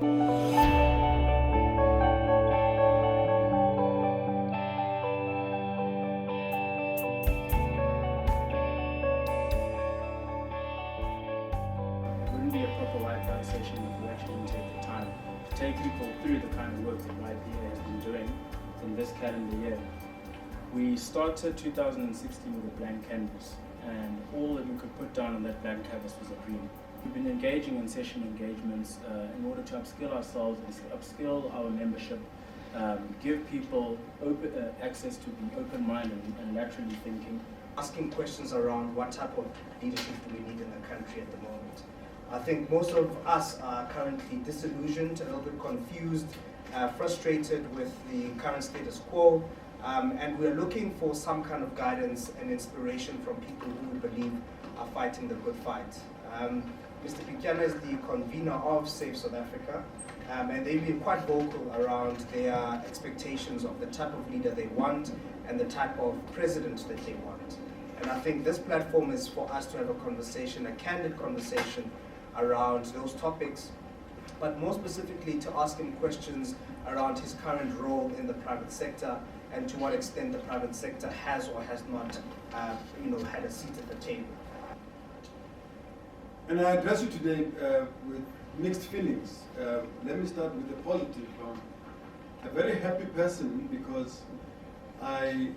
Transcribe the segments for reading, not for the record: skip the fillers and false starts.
Wouldn't be a proper white guy session if we actually didn't take the time to take people through the kind of work that YPA has been doing in this calendar year. We started 2016 with a blank canvas, and all that we could put down on that blank canvas was a dream. We've been engaging in session engagements in order to upskill ourselves and upskill our membership, give people access to be open-minded and laterally thinking. Asking questions around what type of leadership do we need in the country at the moment. I think most of us are currently disillusioned, a little bit confused, frustrated with the current status quo, and we're looking for some kind of guidance and inspiration from people who we believe are fighting the good fight. Mr. Pityana is the convener of Save South Africa, and they've been quite vocal around their expectations of the type of leader they want and the type of president that they want. And I think this platform is for us to have a conversation, a candid conversation around those topics, but more specifically to ask him questions around his current role in the private sector and to what extent the private sector has or has not had a seat at the table. And I address you today with mixed feelings. Let me start with the positive. A very happy person because I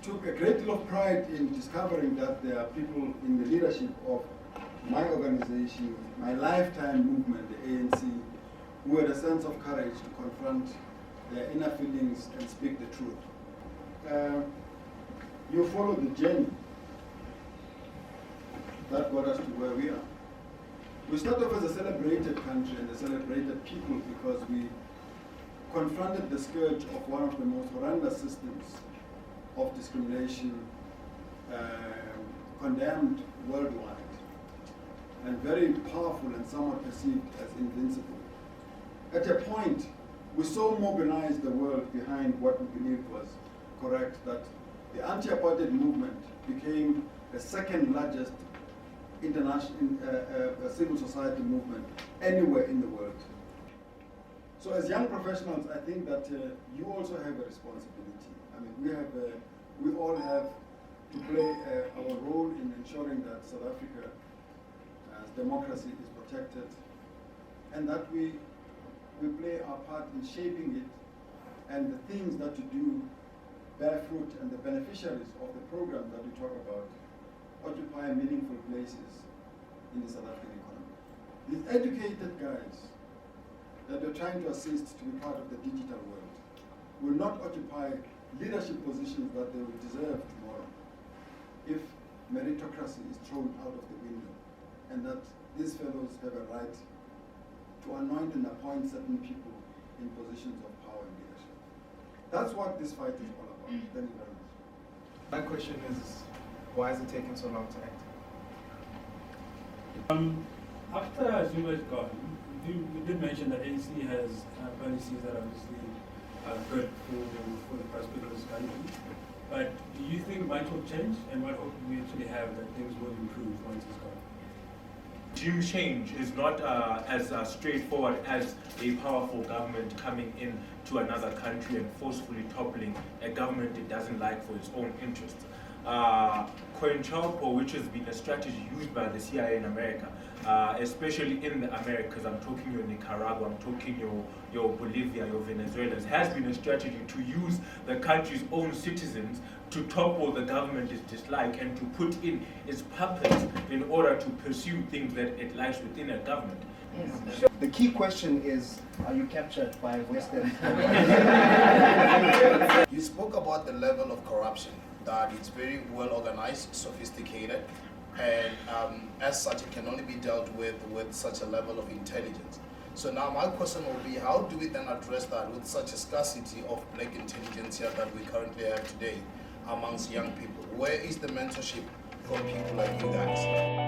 took a great deal of pride in discovering that there are people in the leadership of my organization, my lifetime movement, the ANC, who had a sense of courage to confront their inner feelings and speak the truth. You follow the journey that got us to where we are. We start off as a celebrated country and a celebrated people because we confronted the scourge of one of the most horrendous systems of discrimination condemned worldwide and very powerful and somewhat perceived as invincible. At a point, we so mobilized the world behind what we believed was correct that the anti-apartheid movement became the second largest international civil society movement anywhere in the world. So as young professionals, I think that you also have a responsibility. I mean, we all have to play our role in ensuring that South Africa's democracy is protected and that we play our part in shaping it, and the things that you do bear fruit and the beneficiaries of the program that we talk about occupy meaningful places in the South African economy. These educated guys that we're trying to assist to be part of the digital world will not occupy leadership positions that they will deserve tomorrow if meritocracy is thrown out of the window, and that these fellows have a right to anoint and appoint certain people in positions of power and leadership. That's what this fight is all about. Thank you very much. My question is, why is it taking so long to act? After Zuma is gone, you did mention that ANC has policies that are obviously good for the prospect of this country. But do you think much will change, and what hope do we actually have that things will improve once he's gone? Regime change is not as straightforward as a powerful government coming in to another country and forcefully toppling a government it doesn't like for its own interests. Which has been a strategy used by the CIA in America, especially in the Americas. I'm talking your Nicaragua, I'm talking your Bolivia, your Venezuela, has been a strategy to use the country's own citizens to topple the government it dislikes and to put in its puppets in order to pursue things that it likes within a government. Yes. Sure. The key question is, are you captured by Western? You spoke about the level of corruption, that it's very well organized, sophisticated, and as such it can only be dealt with such a level of intelligence. So now my question will be, how do we then address that with such a scarcity of black intelligentsia that we currently have today amongst young people? Where is the mentorship from people like you guys?